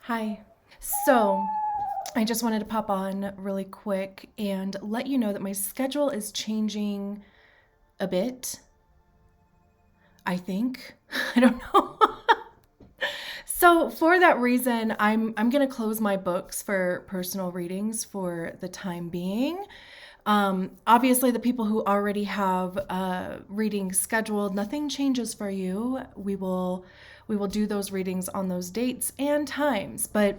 Hi. So, I just wanted to pop on really quick and let you know that my schedule is changing a bit. I think. I don't know. So, for that reason, I'm going to close my books for personal readings for the time being. Obviously, the people who already have readings scheduled, nothing changes for you. We will do those readings on those dates and times, but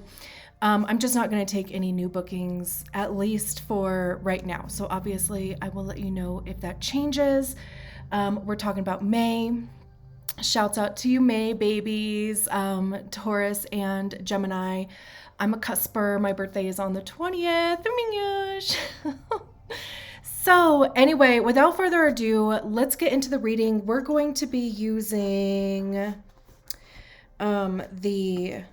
I'm just not going to take any new bookings, at least for right now. So obviously, I will let you know if that changes. We're talking about May. Shouts out to you, May babies, Taurus and Gemini. I'm a cusper. My birthday is on the 20th. Oh my gosh. So, anyway, without further ado, let's get into the reading. We're going to be using the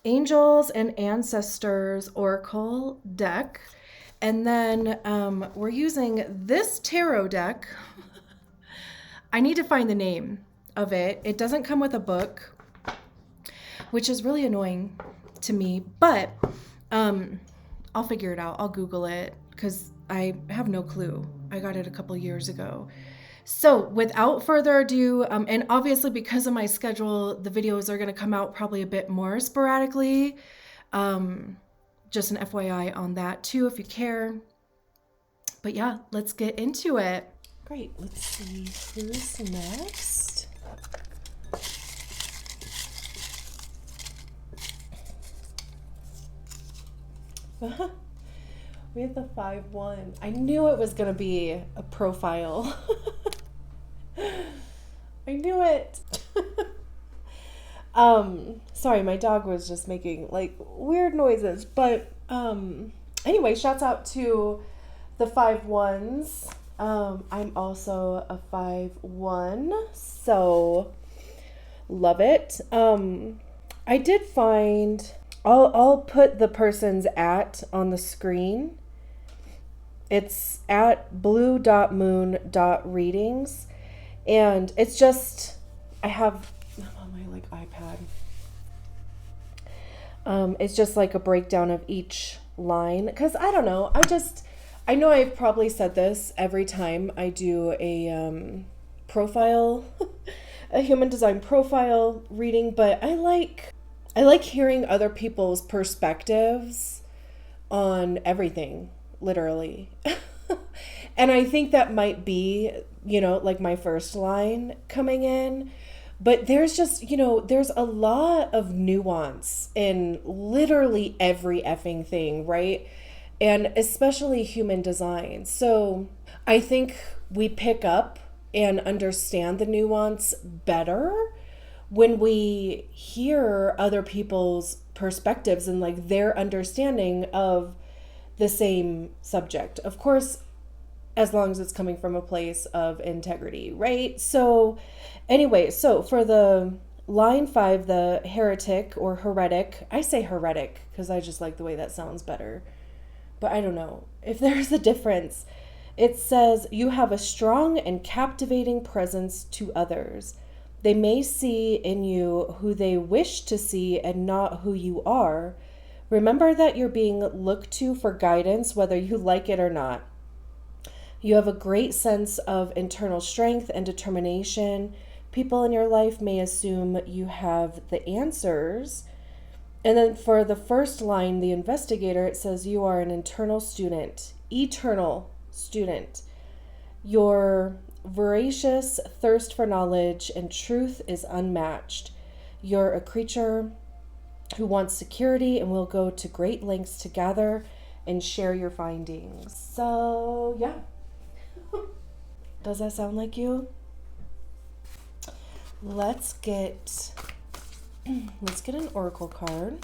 Angels and Ancestors Oracle deck. And then we're using this tarot deck. I need to find the name of it. It doesn't come with a book, which is really annoying to me, but I'll figure it out. I'll Google it because I have no clue. I got it a couple years ago. So without further ado, and obviously because of my schedule, the videos are going to come out probably a bit more sporadically. Just an FYI on that too, if you care. But yeah, let's get into it. Great. Let's see who's next. We have the 5-1. I knew it was going to be a profile. I knew it. Sorry, my dog was just making like weird noises. But anyway, shouts out to the 5-1s. I'm also a 5-1, so love it. I did find I'll put the person's @ on the screen. It's at blue.moon.readings. And it's just, I have, I'm on my like iPad. It's just like a breakdown of each line. Because I don't know, I know I've probably said this every time I do a profile, a human design profile reading, but I like hearing other people's perspectives on everything, literally. And I think that might be, like my first line coming in. But there's just, there's a lot of nuance in literally every effing thing, right? And especially human design. So I think we pick up and understand the nuance better when we hear other people's perspectives and like their understanding of the same subject. Of course, as long as it's coming from a place of integrity, right? So anyway, so for the line 5, the heretic or heretic, I say heretic because I just like the way that sounds better. But I don't know if there's a difference. It says, you have a strong and captivating presence to others. They may see in you who they wish to see and not who you are. Remember that you're being looked to for guidance, whether you like it or not. You have a great sense of internal strength and determination. People in your life may assume you have the answers. And then for the first line, the investigator, it says you are an eternal student. Your voracious thirst for knowledge and truth is unmatched. You're a creature who wants security and will go to great lengths to gather and share your findings. So, yeah. Does that sound like you? Let's get an oracle card.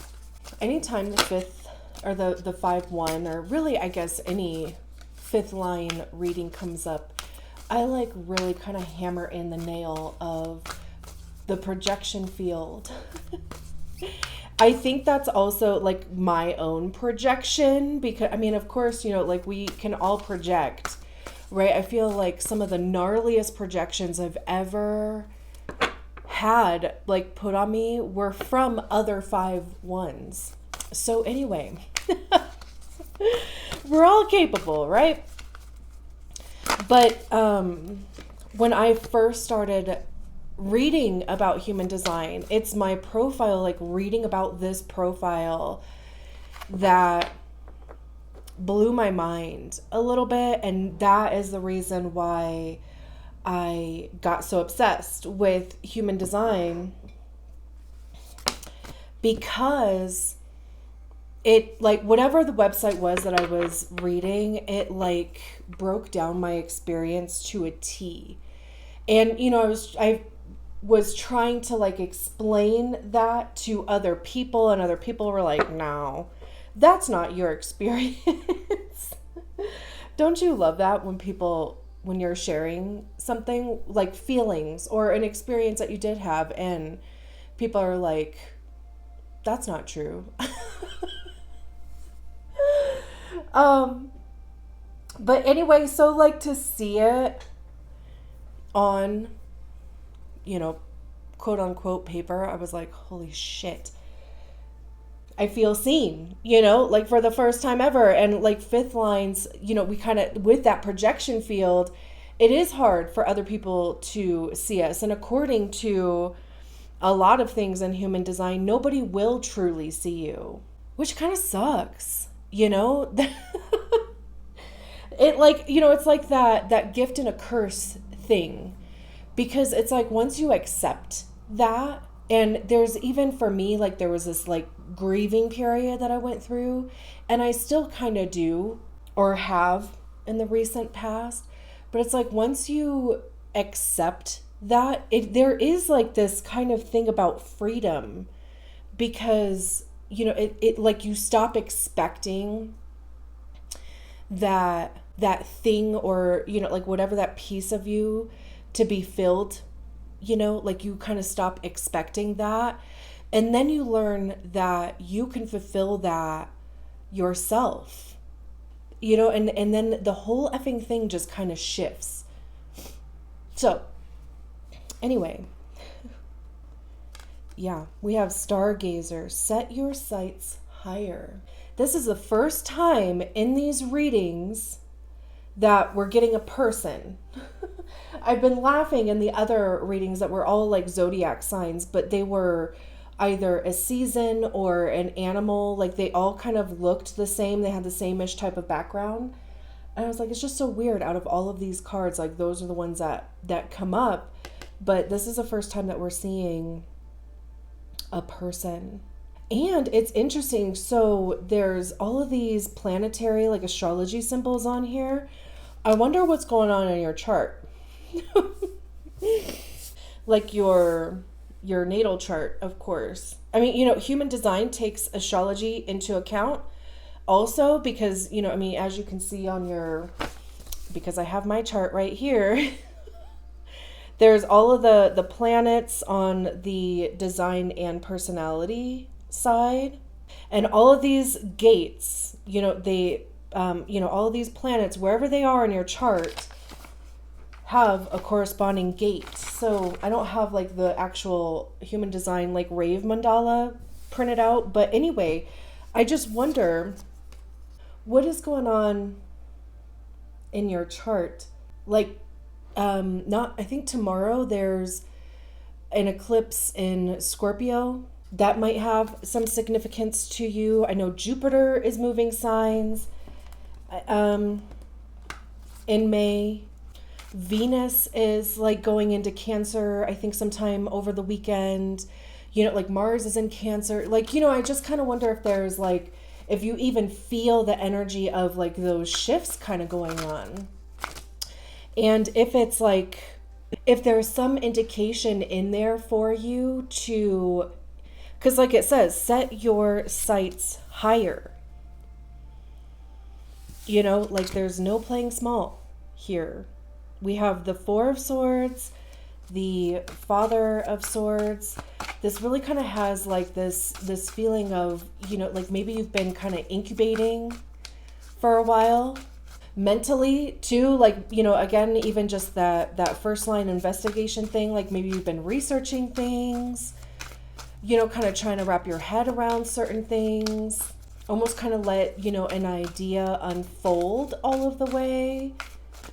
Anytime the 5th or the 5-1, or really I guess any 5th line reading comes up, I like really kind of hammer in the nail of the projection field. I think that's also like my own projection because I mean, of course, like we can all project, right? I feel like some of the gnarliest projections I've ever had like put on me were from other 5-1s. So anyway, we're all capable, right? But when I first started reading about human design, it's my profile, like reading about this profile, that blew my mind a little bit. And that is the reason why I got so obsessed with human design, because it, like, whatever the website was that I was reading, it like broke down my experience to a T. And I was trying to like explain that to other people, and other people were like, no, that's not your experience. Don't you love that when you're sharing something like feelings or an experience that you did have, and people are like, that's not true. But anyway, so like to see it on, quote unquote paper, I was like, holy shit. I feel seen, like for the first time ever. And like fifth lines, we kind of, with that projection field, it is hard for other people to see us. And according to a lot of things in human design, nobody will truly see you, which kind of sucks, It like, it's like that gift and a curse thing, because it's like once you accept that, and there's even for me, like there was this like grieving period that I went through, and I still kind of do or have in the recent past, but it's like once you accept that, there is like this kind of thing about freedom, because it like you stop expecting that thing, or like whatever that piece of you to be filled, like you kind of stop expecting that, and then you learn that you can fulfill that yourself, and then the whole effing thing just kind of shifts. So anyway, yeah, we have Stargazer, set your sights higher. This is the first time in these readings that we're getting a person. I've been laughing in the other readings that were all like zodiac signs, but they were either a season or an animal. Like they all kind of looked the same. They had the same-ish type of background. And I was like, it's just so weird. Out of all of these cards, like those are the ones that come up. But this is the first time that we're seeing a person. And it's interesting. So there's all of these planetary, like astrology symbols on here. I wonder what's going on in your chart. Like your natal chart, of course. I mean, human design takes astrology into account also, because, as you can see on because I have my chart right here. There's all of the planets on the design and personality side, and all of these gates, all of these planets, wherever they are in your chart, have a corresponding gate. So I don't have like the actual human design like rave mandala printed out, but anyway, I just wonder what is going on in your chart. Like I think tomorrow there's an eclipse in Scorpio that might have some significance to you. I know Jupiter is moving signs in May. Venus is like going into Cancer, I think sometime over the weekend. Like Mars is in Cancer. Like, I just kind of wonder if there's like, if you even feel the energy of like those shifts kind of going on. And if it's like, if there's some indication in there for you to, because like it says, set your sights higher. Like there's no playing small here. We have the Four of Swords, the Father of Swords. This really kind of has like this feeling of, like maybe you've been kind of incubating for a while. mentally too, like, you know, again, even just that first line investigation thing, like maybe you've been researching things, you know, kind of trying to wrap your head around certain things, almost kind of let, you know, an idea unfold all of the way,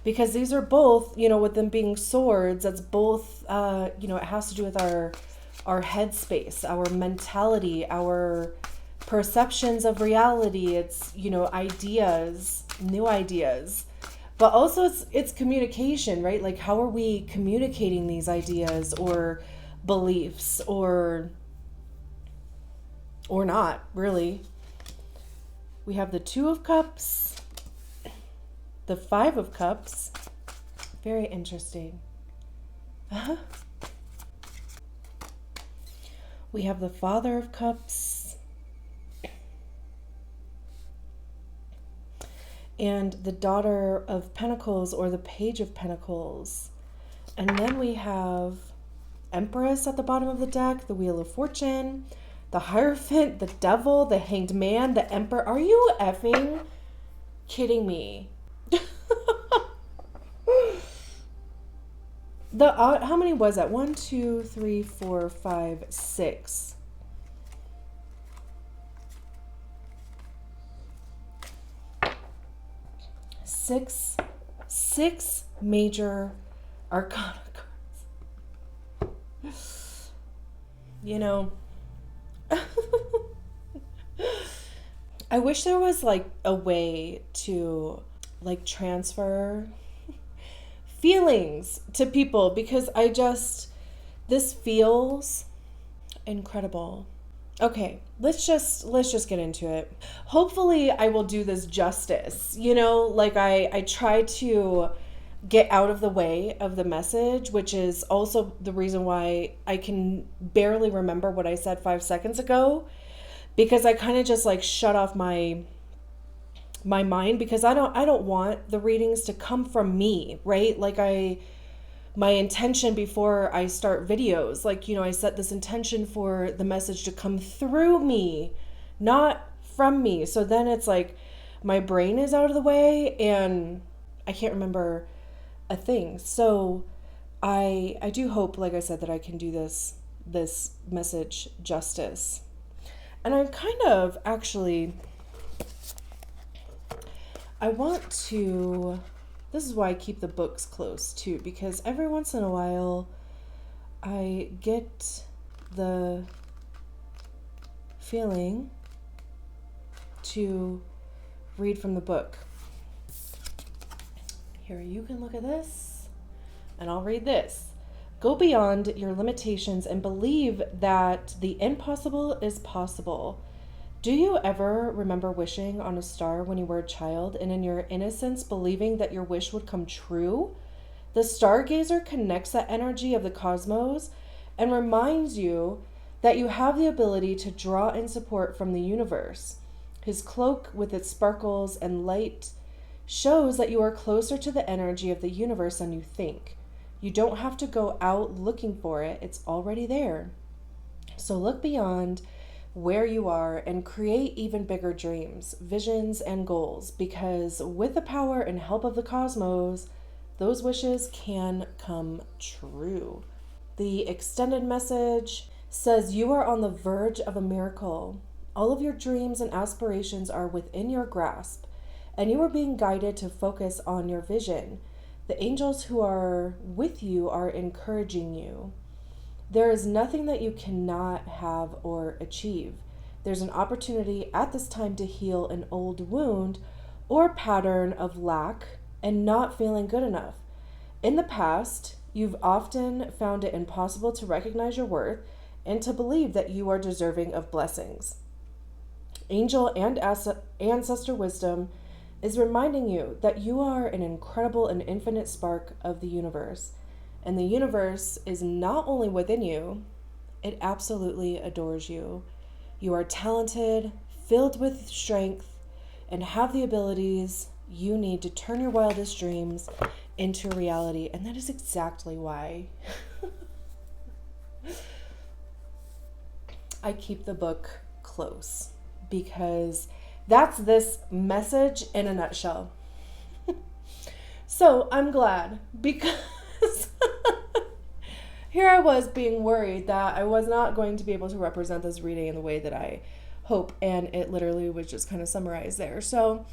because these are both, you know, with them being swords, that's both, you know, it has to do with our headspace, our mentality, our perceptions of reality. It's, you know, ideas, new ideas, but also it's communication, right? Like, how are we communicating these ideas or beliefs, or not really. We have the Two of Cups, the Five of Cups. Very interesting. We have the Father of Cups and the Daughter of Pentacles, or the Page of Pentacles. And then we have Empress at the bottom of the deck, the Wheel of Fortune, the Hierophant, the Devil, the Hanged Man, the Emperor. Are you effing kidding me? How many was that? 1, 2, 3, 4, 5, 6. Six major arcana cards. You know, I wish there was like a way to like transfer feelings to people, because this feels incredible. Okay, let's just get into it. Hopefully I will do this justice. You know, like I try to get out of the way of the message, which is also the reason why I can barely remember what I said 5 seconds ago, because I kind of just like shut off my mind, because I don't want the readings to come from me, right? Like my intention before I start videos, like, you know, I set this intention for the message to come through me, not from me. So then it's like my brain is out of the way and I can't remember a thing. So I do hope, like I said, that I can do this message justice. And I'm kind of actually, I want to, this is why I keep the books close too, because every once in a while I get the feeling to read from the book. Here, you can look at this and I'll read this. Go beyond your limitations and believe that the impossible is possible. Do you ever remember wishing on a star when you were a child and in your innocence believing that your wish would come true? The Stargazer connects that energy of the cosmos and reminds you that you have the ability to draw in support from the universe. His cloak with its sparkles and light shows that you are closer to the energy of the universe than you think. You don't have to go out looking for it. It's already there. So look beyond where you are and create even bigger dreams, visions, and goals, because with the power and help of the cosmos, those wishes can come true. The extended message says you are on the verge of a miracle. All of your dreams and aspirations are within your grasp, and you are being guided to focus on your vision. The angels who are with you are encouraging you. There is nothing that you cannot have or achieve. There's an opportunity at this time to heal an old wound or pattern of lack and not feeling good enough. In the past, you've often found it impossible to recognize your worth and to believe that you are deserving of blessings. Angel and ancestor wisdom is reminding you that you are an incredible and infinite spark of the universe. And the universe is not only within you, it absolutely adores you. You are talented, filled with strength, and have the abilities you need to turn your wildest dreams into reality. And that is exactly why I keep the book close, because that's this message in a nutshell. So I'm glad, because here I was being worried that I was not going to be able to represent this reading in the way that I hope, and it literally was just kind of summarized there. So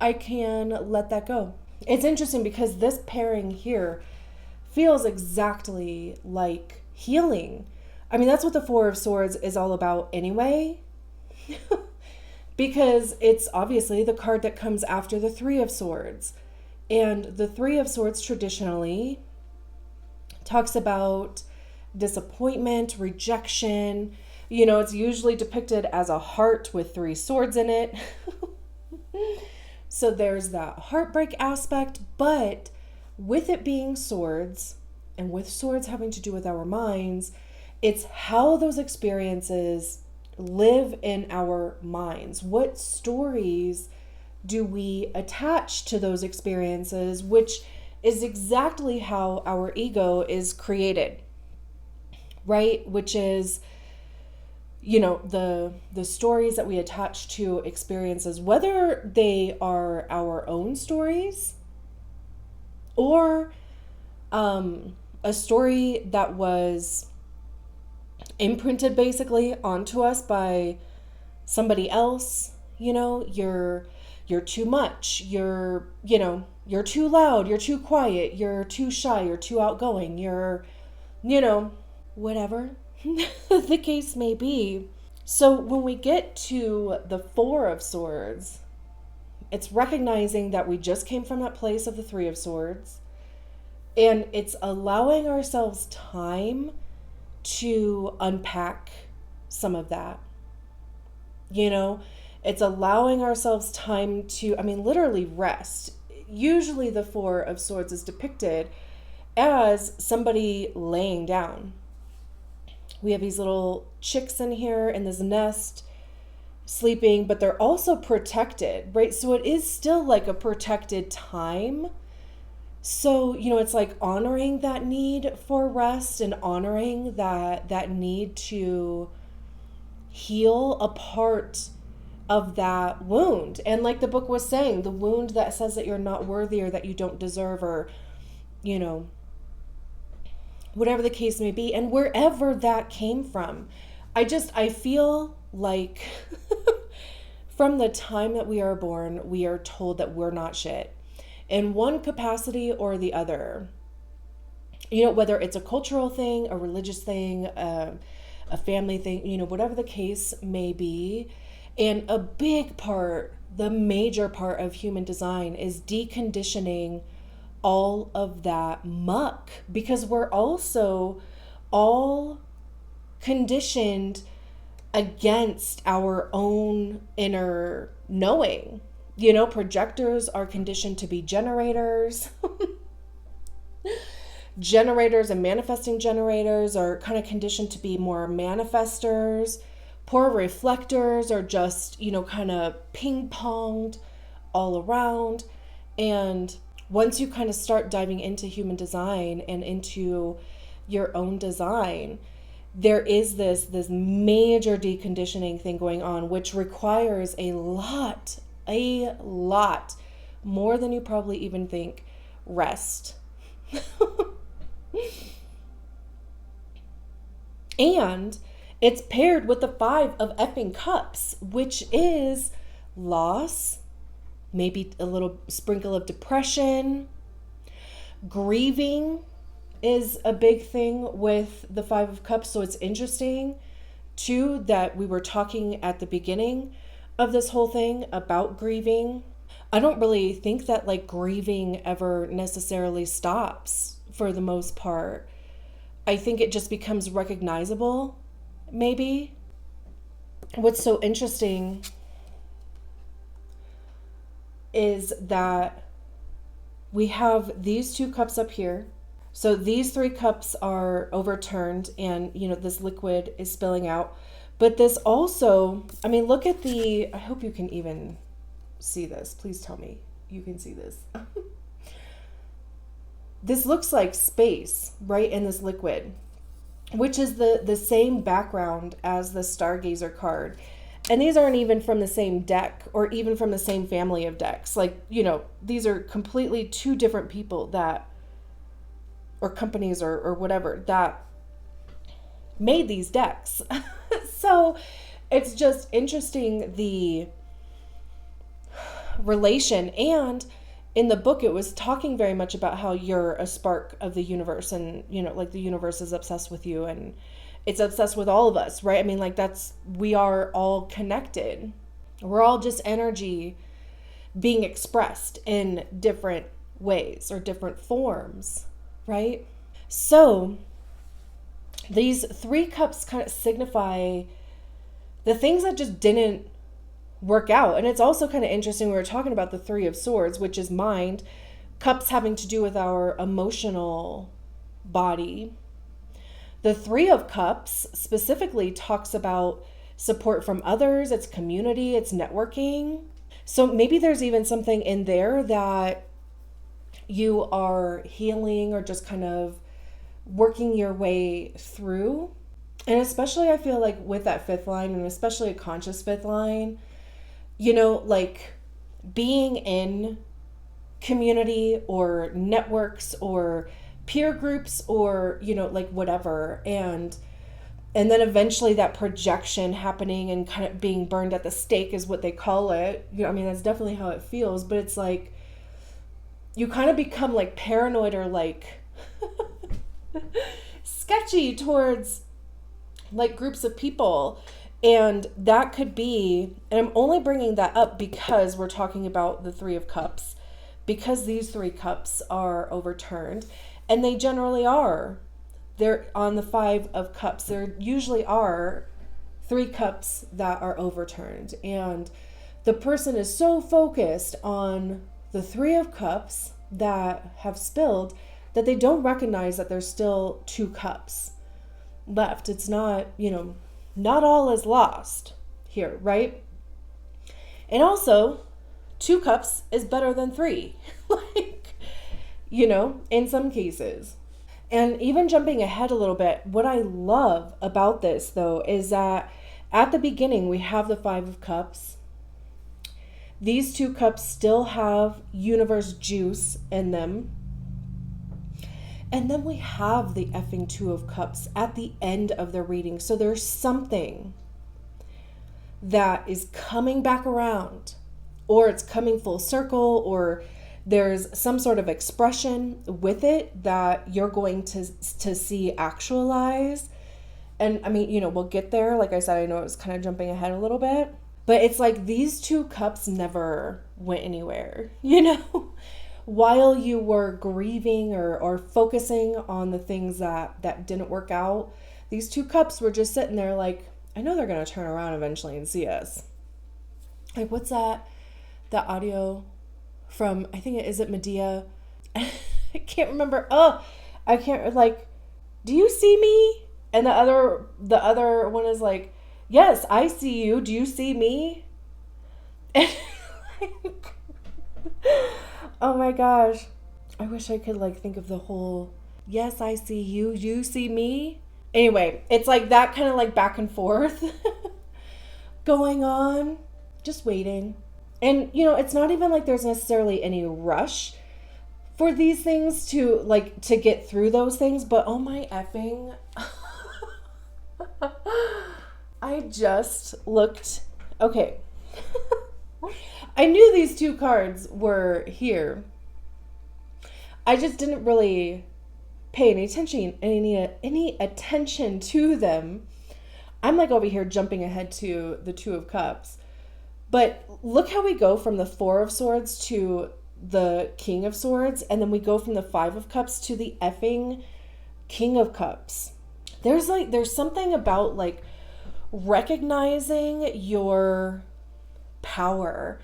I can let that go. It's interesting because this pairing here feels exactly like healing. I mean, that's what the Four of Swords is all about anyway. Because it's obviously the card that comes after the Three of Swords. And the Three of Swords traditionally talks about disappointment, rejection. You know, it's usually depicted as a heart with three swords in it. So there's that heartbreak aspect, but with it being swords, and with swords having to do with our minds, it's how those experiences live in our minds. What stories do we attach to those experiences, which is exactly how our ego is created, right? Which is, you know, the stories that we attach to experiences, whether they are our own stories or a story that was imprinted basically onto us by somebody else. You know, you're too much, you're too loud, you're too quiet, you're too shy, you're too outgoing, you're, whatever the case may be. So when we get to the Four of Swords, it's recognizing that we just came from that place of the Three of Swords, and it's allowing ourselves time to unpack some of that. It's allowing ourselves time to, literally rest. Usually the Four of Swords is depicted as somebody laying down. We have these little chicks in here in this nest sleeping, but they're also protected, right? So it is still like a protected time. So, it's like honoring that need for rest and honoring that need to heal a part of that wound. And like the book was saying, the wound that says that you're not worthy or that you don't deserve, or, whatever the case may be, and wherever that came from. I feel like from the time that we are born, we are told that we're not shit in one capacity or the other. Whether it's a cultural thing, a religious thing, a family thing, whatever the case may be. And a big part, the major part of human design is deconditioning all of that muck, because we're also all conditioned against our own inner knowing. Projectors are conditioned to be generators. Generators and manifesting generators are kind of conditioned to be more manifestors. Poor reflectors are just, kind of ping-ponged all around. And once you kind of start diving into human design and into your own design, there is this major deconditioning thing going on, which requires a lot more than you probably even think, rest. And it's paired with the Five of effing Cups, which is loss, maybe a little sprinkle of depression. Grieving is a big thing with the Five of Cups. So it's interesting too that we were talking at the beginning of this whole thing about grieving. I don't really think that like grieving ever necessarily stops for the most part. I think it just becomes recognizable, maybe. What's so interesting is that we have these two cups up here. So these three cups are overturned and, this liquid is spilling out. But this also, look at I hope you can even see this. Please tell me you can see this. This looks like space, right, in this liquid, which is the same background as the Stargazer card. And these aren't even from the same deck or even from the same family of decks. Like, these are completely two different people that, or companies or whatever, that made these decks. So it's just interesting, the relation. And in the book, it was talking very much about how you're a spark of the universe, and, like the universe is obsessed with you, and it's obsessed with all of us, right? I mean, like, we are all connected. We're all just energy being expressed in different ways or different forms, right? So these 3 cups kind of signify the things that just didn't work out. And it's also kind of interesting, we were talking about the 3 of Swords, which is mind, cups having to do with our emotional body. The 3 of Cups specifically talks about support from others, it's community, it's networking. So maybe there's even something in there that you are healing or just kind of working your way through. And especially I feel like with that 5th line, and especially a conscious 5th line, like being in community or networks or peer groups or, like whatever. And then eventually that projection happening and kind of being burned at the stake is what they call it. I mean, that's definitely how it feels, but it's like you kind of become like paranoid or like sketchy towards like groups of people. And that could be, and I'm only bringing that up because we're talking about the 3 of Cups, because these 3 cups are overturned, and they generally are. They're on the 5 of Cups. There usually are 3 cups that are overturned. And the person is so focused on the 3 of Cups that have spilled that they don't recognize that there's still 2 cups left. It's not, not all is lost here, right? And also, 2 cups is better than 3, like, in some cases. And even jumping ahead a little bit, what I love about this, though, is that at the beginning, we have the 5 of Cups. These 2 cups still have universe juice in them. And then we have the effing 2 of Cups at the end of the reading. So there's something that is coming back around, or it's coming full circle, or there's some sort of expression with it that you're going to see actualize. And I mean, we'll get there. Like I said, I know it was kind of jumping ahead a little bit, but it's like these 2 cups never went anywhere, while you were grieving or focusing on the things that didn't work out. These 2 cups were just sitting there like, I know they're going to turn around eventually and see us. Like, what's that audio from, I think is it Medea? I can't remember. I can't, like, do you see me? And the other one is like, yes, I see you. Do you see me? And like, oh my gosh. I wish I could like think of the whole, yes, I see you. You see me? Anyway, it's like that kind of like back and forth going on, just waiting. And, it's not even like there's necessarily any rush for these things to get through those things, but oh my effing, I just looked, okay. I knew these 2 cards were here. I just didn't really pay any attention to them. I'm like over here jumping ahead to the 2 of Cups. But look how we go from the 4 of Swords to the King of Swords, and then we go from the 5 of Cups to the effing King of Cups. There's something about like recognizing your power.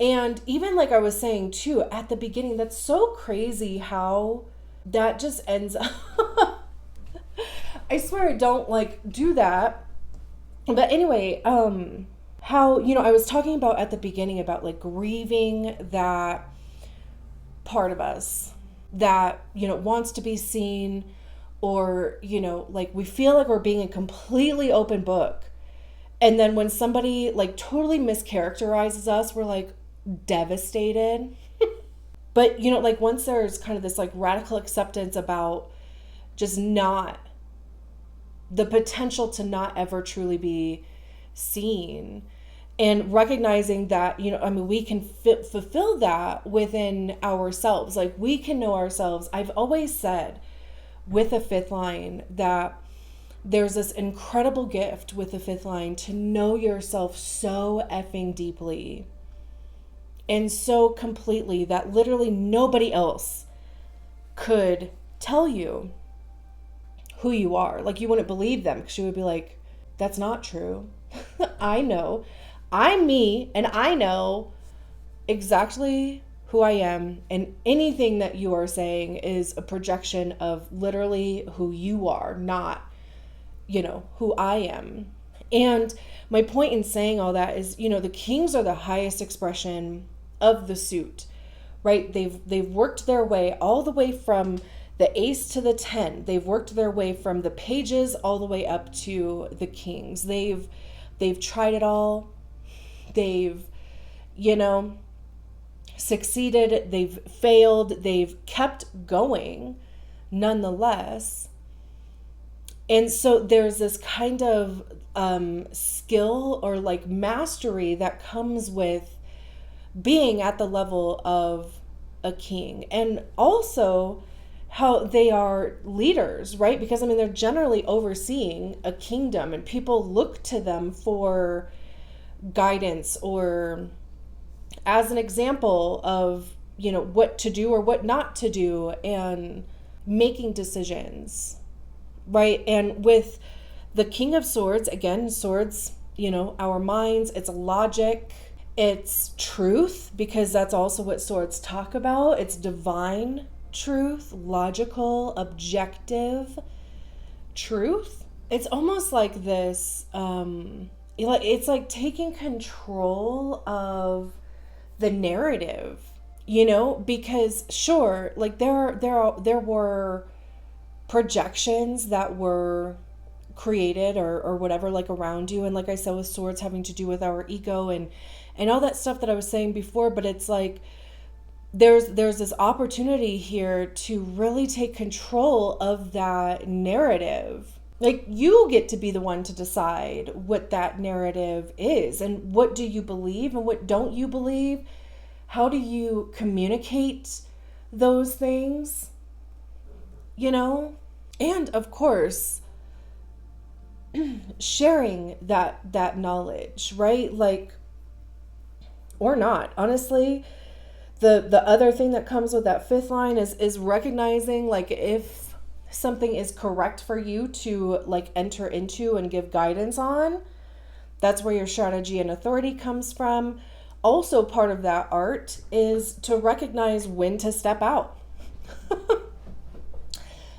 And even like I was saying too at the beginning, that's so crazy how that just ends up. I swear I don't like do that. But anyway, how, I was talking about at the beginning about like grieving that part of us that, wants to be seen, or, like we feel like we're being a completely open book. And then when somebody like totally mischaracterizes us, we're like devastated. But, you know, like once there's kind of this like radical acceptance about just not the potential to not ever truly be seen, and recognizing that, you know, I mean, we can fulfill that within ourselves. Like we can know ourselves. I've always said with a fifth line that there's this incredible gift with the fifth line to know yourself so effing deeply and so completely that literally nobody else could tell you who you are. Like you wouldn't believe them because you would be like, that's not true. I know. I'm me and I know exactly who I am, and anything that you are saying is a projection of literally who you are, not, you know, who I am. And my point in saying all that is, you know, the kings are the highest expression of the suit, right? They've worked their way all the way from the ace to the 10. They've worked their way from the pages all the way up to the kings. They've tried it all. They've, you know, succeeded. They've failed. They've kept going nonetheless. And so there's this kind of skill or like mastery that comes with being at the level of a king, and also how they are leaders, right? Because I mean, they're generally overseeing a kingdom and people look to them for guidance or as an example of, you know, what to do or what not to do and making decisions, right? And with the King of Swords, again, swords, you know, our minds, it's logic, it's truth, because that's also what swords talk about. It's divine truth, logical, objective truth. It's almost like this, it's like taking control of the narrative, you know, because sure, like there were projections that were created or whatever, like around you, and like I said, with swords having to do with our ego and all that stuff that I was saying before. But it's like there's this opportunity here to really take control of that narrative. Like you get to be the one to decide what that narrative is and what do you believe and what don't you believe. How do you communicate those things, you know? And of course, sharing that knowledge, right? Like, or not, honestly. The other thing that comes with that fifth line is recognizing, like, if something is correct for you to like enter into and give guidance on, that's where your strategy and authority comes from. Also, part of that art is to recognize when to step out.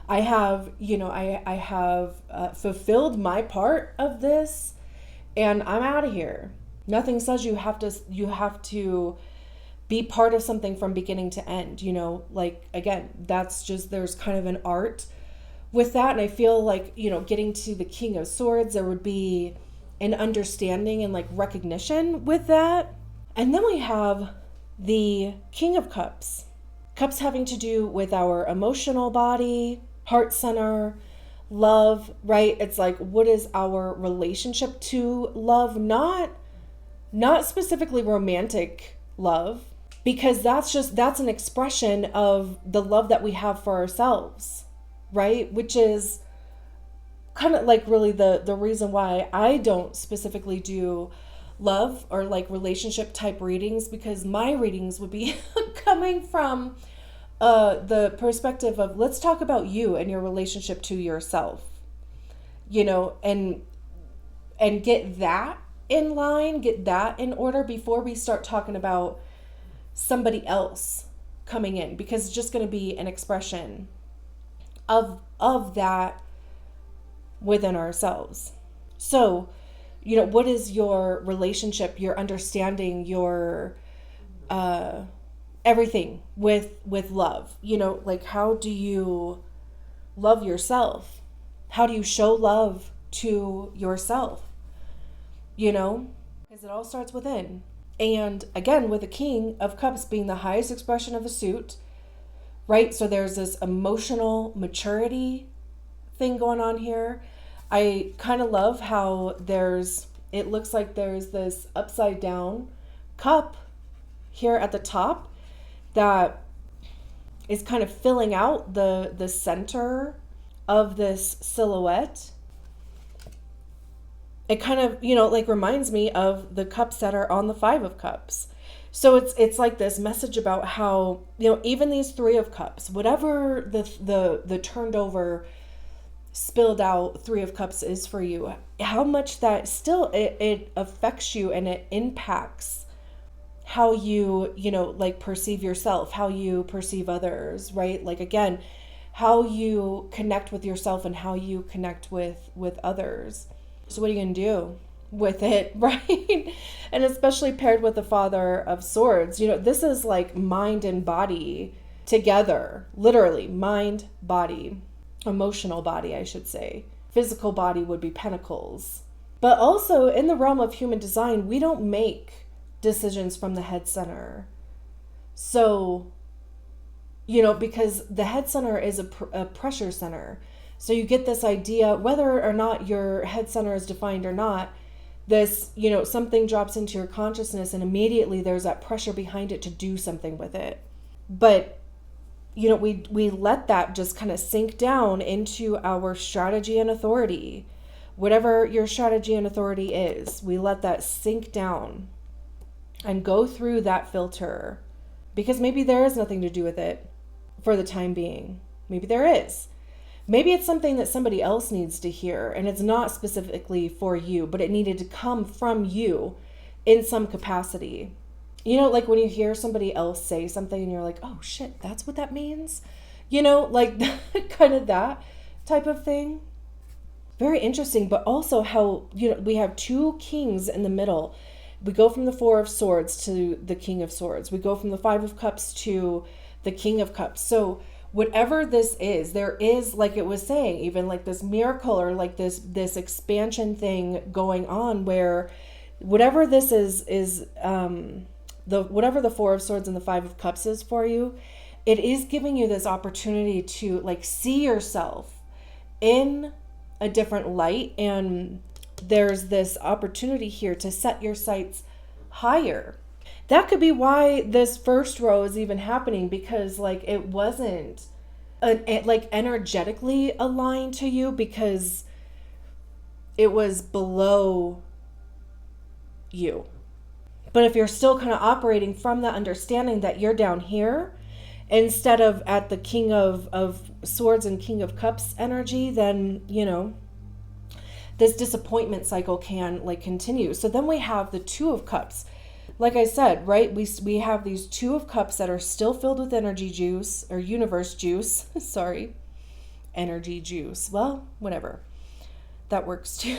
I have fulfilled my part of this, and I'm out of here. Nothing says you have to be part of something from beginning to end, you know, like, again, that's just, there's kind of an art with that. And I feel like, you know, getting to the King of Swords, there would be an understanding and like recognition with that. And then we have the King of Cups. Cups having to do with our emotional body, heart center, love, right? It's like, what is our relationship to love? Not specifically romantic love, because that's an expression of the love that we have for ourselves, right? Which is kind of like really the reason why I don't specifically do love or like relationship type readings, because my readings would be coming from the perspective of, let's talk about you and your relationship to yourself, you know, and get that in line, get that in order before we start talking about somebody else coming in, because it's just going to be an expression of that within ourselves. So, you know, what is your relationship, your understanding, your everything with love? You know, like, how do you love yourself? How do you show love to yourself? because it all starts within. And again, with the King of Cups being the highest expression of a suit, right? So there's this emotional maturity thing going on here. I kind of love how it looks like there's this upside down cup here at the top that is kind of filling out the center of this silhouette. It kind of, like reminds me of the cups that are on the Five of Cups. So it's like this message about how, even these Three of Cups, whatever the turned over, spilled out Three of Cups is for you, how much that still it affects you, and it impacts how you, like perceive yourself, how you perceive others, right? Like, again, how you connect with yourself and how you connect with others. So what are you going to do with it, right? And especially paired with the Father of Swords, this is like mind and body together, literally mind, body, emotional body, I should say. Physical body would be Pentacles. But also in the realm of human design, we don't make decisions from the head center. So, because the head center is a pressure center. So you get this idea, whether or not your head center is defined or not, this, something drops into your consciousness and immediately there's that pressure behind it to do something with it. But, we let that just kind of sink down into our strategy and authority. Whatever your strategy and authority is, we let that sink down and go through that filter, because maybe there is nothing to do with it for the time being. Maybe there is. Maybe it's something that somebody else needs to hear, and it's not specifically for you, but it needed to come from you in some capacity. Like when you hear somebody else say something and you're like, oh shit, that's what that means? Like kind of that type of thing. Very interesting, but also how, we have two kings in the middle. We go from the Four of Swords to the King of Swords. We go from the Five of Cups to the King of Cups. So whatever this is, there is, like it was saying, even like this miracle or like this expansion thing going on, where whatever this is whatever the Four of Swords and the Five of Cups is for you, it is giving you this opportunity to like see yourself in a different light. And there's this opportunity here to set your sights higher. That could be why this first row is even happening, because like it wasn't like energetically aligned to you, because it was below you. But if you're still kind of operating from that understanding that you're down here instead of at the King of Swords and King of Cups energy, then, this disappointment cycle can like continue. So then we have the Two of Cups. Like I said, right, we have these Two of Cups that are still filled with energy juice, or universe juice. Sorry, energy juice. Well, whatever. That works too.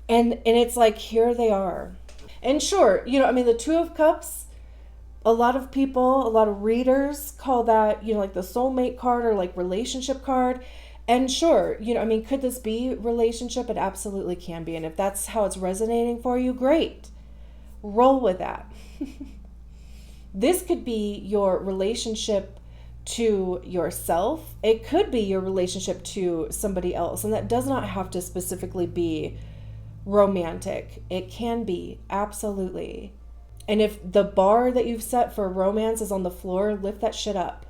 And it's like, here they are. And sure, the Two of Cups, a lot of people, a lot of readers call that, like the soulmate card or like relationship card. And sure, could this be relationship? It absolutely can be. And if that's how it's resonating for you, great. Roll with that. This could be your relationship to yourself. It could be your relationship to somebody else. And that does not have to specifically be romantic. It can be, absolutely. And if the bar that you've set for romance is on the floor, lift that shit up.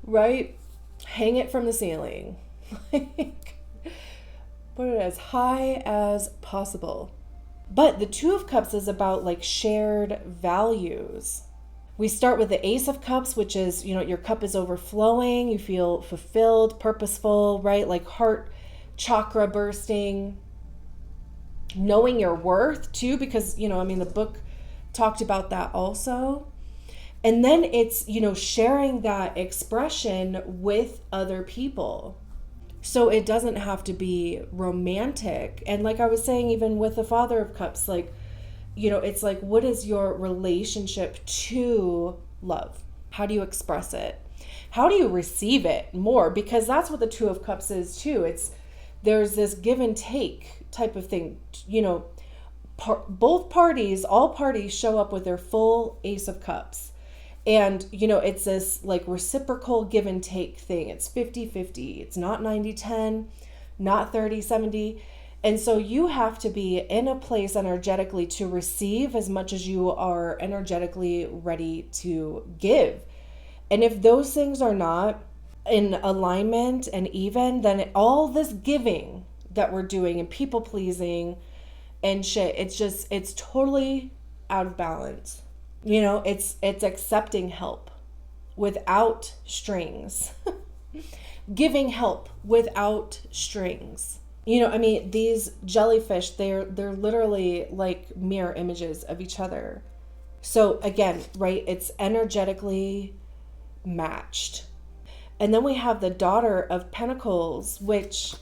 Right? Hang it from the ceiling. Put it as high as possible. But the Two of Cups is about like shared values. We start with the Ace of Cups, which is, your cup is overflowing. You feel fulfilled, purposeful, right? Like heart chakra bursting. Knowing your worth too, because, the book talked about that also. And then it's, sharing that expression with other people. So it doesn't have to be romantic. And like I was saying, even with the Father of Cups, like, it's like, what is your relationship to love? How do you express it? How do you receive it more? Because that's what the Two of Cups is too. There's this give and take type of thing. Both parties, all parties show up with their full Ace of Cups. And, it's this like reciprocal give and take thing. It's 50-50. It's not 90-10, not 30-70. And so you have to be in a place energetically to receive as much as you are energetically ready to give. And if those things are not in alignment and even, then all this giving that we're doing and people pleasing and shit, it's totally out of balance. It's accepting help without strings, giving help without strings. These jellyfish, they're literally like mirror images of each other. So again, right, it's energetically matched. And then we have the Daughter of Pentacles, which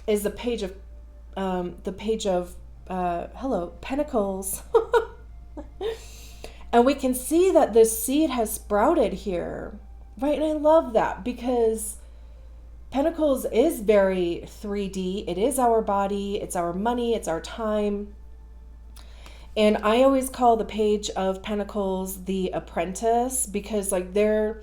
is the page of hello, Pentacles. And we can see that this seed has sprouted here, right? And I love that because Pentacles is very 3D. It is our body, it's our money, it's our time. And I always call the Page of Pentacles the apprentice because like they're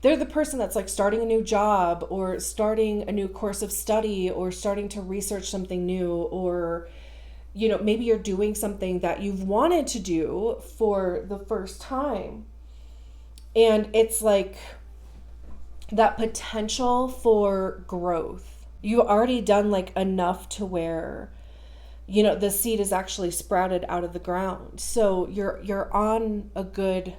the person that's like starting a new job or starting a new course of study or starting to research something new, or maybe you're doing something that you've wanted to do for the first time. And it's like that potential for growth. You've already done like enough to where, the seed is actually sprouted out of the ground. So you're on a good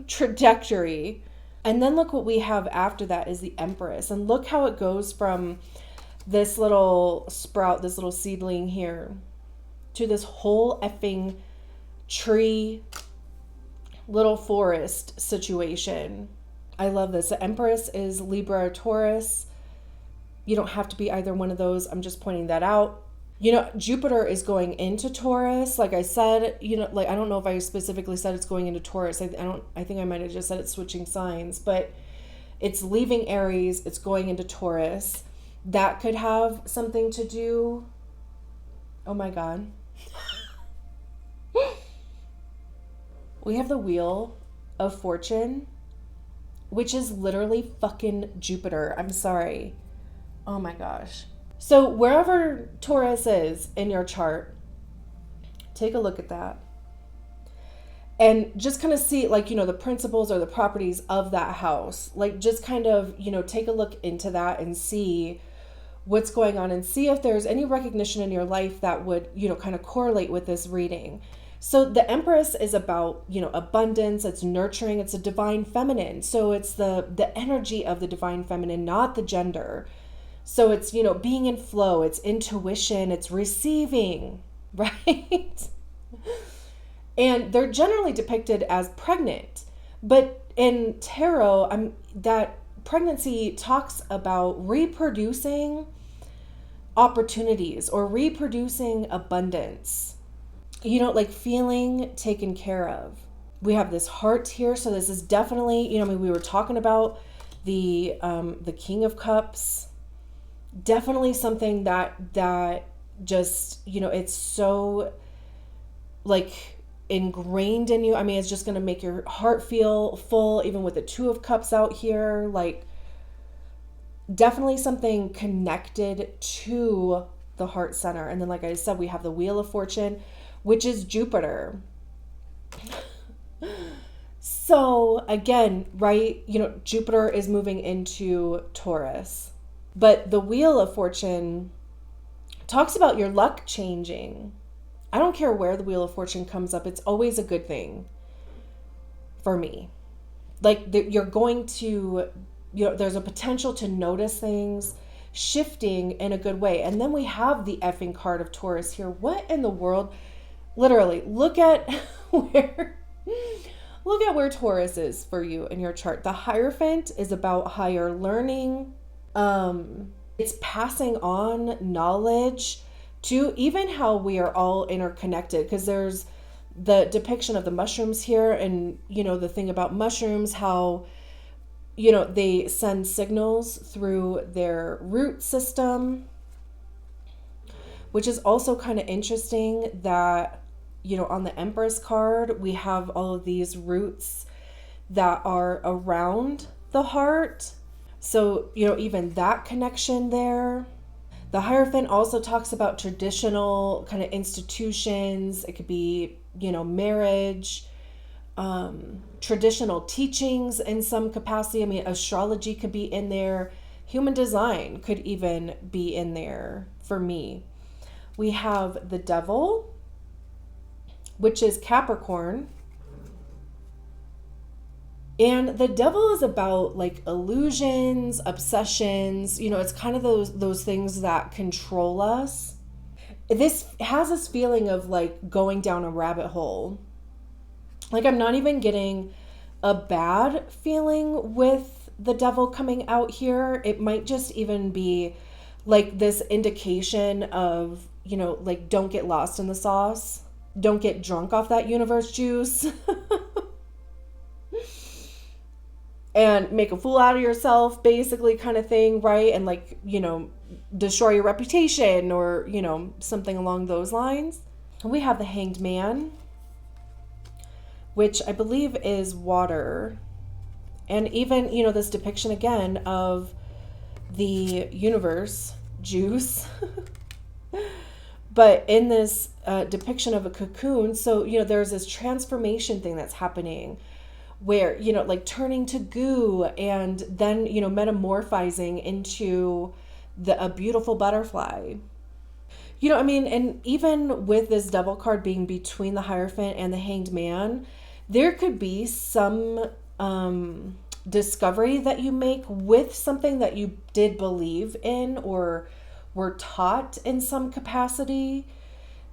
trajectory. And then look what we have after that is the Empress. And look how it goes from this little sprout, this little seedling here, to this whole effing tree, little forest situation. I love this. The Empress is Libra or Taurus. You don't have to be either one of those. I'm just pointing that out. Jupiter is going into Taurus. Like I said, like I don't know if I specifically said it's going into Taurus. I think I might have just said it's switching signs, but it's leaving Aries. It's going into Taurus. That could have something to do. Oh my God. We have the Wheel of Fortune, which is literally fucking Jupiter. I'm sorry. Oh my gosh. So wherever Taurus is in your chart, take a look at that. And just kind of see like, the principles or the properties of that house. Like just kind of, take a look into that and see what's going on and see if there's any recognition in your life that would, kind of correlate with this reading. So the Empress is about, abundance, it's nurturing, it's a divine feminine. So it's the energy of the divine feminine, not the gender. So it's, being in flow, it's intuition, it's receiving, right? And they're generally depicted as pregnant. But in tarot, that pregnancy talks about reproducing opportunities or reproducing abundance. Like feeling taken care of. We have this heart here. So this is definitely, we were talking about the King of Cups. Definitely something that just, it's so like ingrained in you. It's just going to make your heart feel full, even with the Two of Cups out here. Like definitely something connected to the heart center. And then, like I said, we have the Wheel of Fortune, which is Jupiter. So again, right, Jupiter is moving into Taurus. But the Wheel of Fortune talks about your luck changing. I don't care where the Wheel of Fortune comes up. It's always a good thing for me. Like you're going to, there's a potential to notice things shifting in a good way. And then we have the effing card of Taurus here. What in the world? Literally, look at where Taurus is for you in your chart. The Hierophant is about higher learning. It's passing on knowledge to even how we are all interconnected, because there's the depiction of the mushrooms here, and the thing about mushrooms, how they send signals through their root system, which is also kind of interesting that, on the Empress card, we have all of these roots that are around the heart. So, even that connection there. The Hierophant also talks about traditional kind of institutions. It could be, marriage, traditional teachings in some capacity. I mean, astrology could be in there. Human design could even be in there for me. We have the Devil, which is Capricorn. And the Devil is about like illusions, obsessions, it's kind of those things that control us. This has this feeling of like going down a rabbit hole. Like, I'm not even getting a bad feeling with the Devil coming out here. It might just even be like this indication of, like, don't get lost in the sauce. Don't get drunk off that universe juice. And make a fool out of yourself, basically, kind of thing, right? And like, destroy your reputation or, something along those lines. And we have the Hanged Man, which I believe is water. And even, this depiction again of the universe juice. But in this depiction of a cocoon, so, there's this transformation thing that's happening where, like turning to goo and then, metamorphizing into a beautiful butterfly. And even with this Devil card being between the Hierophant and the Hanged Man, there could be some discovery that you make with something that you did believe in or were taught in some capacity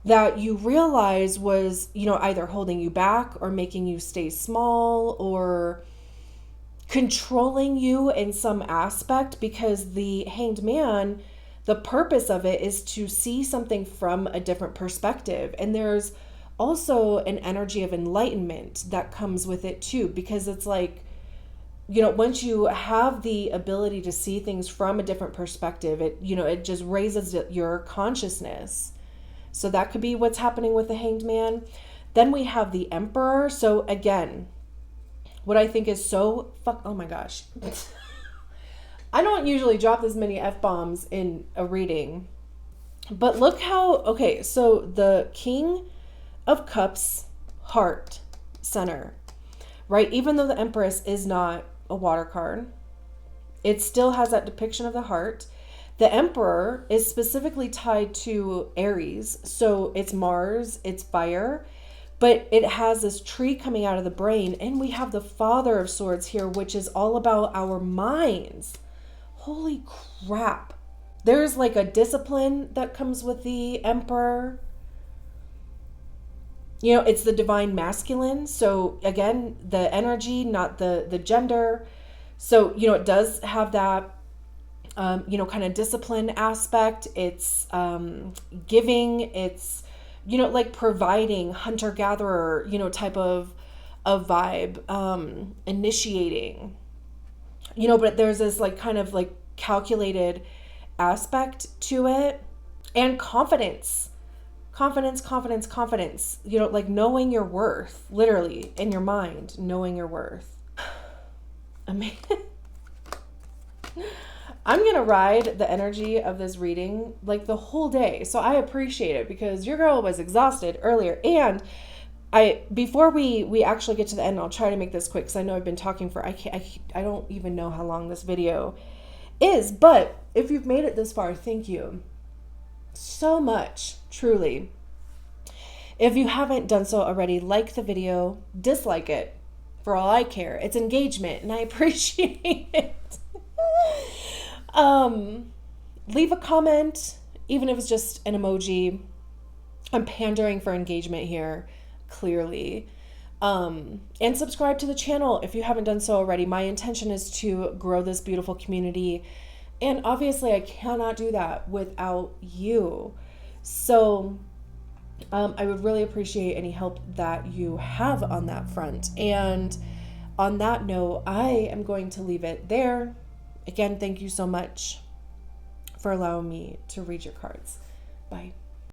that you realize was, either holding you back or making you stay small or controlling you in some aspect, because the Hanged Man, the purpose of it is to see something from a different perspective. And there's also an energy of enlightenment that comes with it too, because it's like, once you have the ability to see things from a different perspective, it just raises your consciousness. So that could be what's happening with the Hanged Man. Then we have the Emperor. So again, what I think is so oh my gosh. I don't usually drop this many F-bombs in a reading. But look how, okay, so the King of Cups, heart center, right? Even though the Empress is not a water card, it still has that depiction of the heart. The Emperor is specifically tied to Aries, so it's Mars, it's fire, but it has this tree coming out of the brain, and we have the Father of Swords here, which is all about our minds. Holy crap. There's like a discipline that comes with the Emperor. It's the divine masculine, so again, the energy, not the gender. So, it does have that kind of discipline aspect. It's giving, it's, like providing, hunter-gatherer, type of vibe, initiating, but there's this like kind of like calculated aspect to it. And confidence, like knowing your worth, literally in your mind, knowing your worth. I mean, I'm going to ride the energy of this reading like the whole day. So I appreciate it because your girl was exhausted earlier. And before we actually get to the end, I'll try to make this quick because I know I've been talking for, I don't even know how long this video is. But if you've made it this far, thank you so much, truly. If you haven't done so already, like the video, dislike it. For all I care, it's engagement and I appreciate it. Leave a comment, even if it's just an emoji. I'm pandering for engagement here, clearly. And subscribe to the channel if you haven't done so already. My intention is to grow this beautiful community. And obviously I cannot do that without you. So I would really appreciate any help that you have on that front. And on that note, I am going to leave it there. Again, thank you so much for allowing me to read your cards. Bye.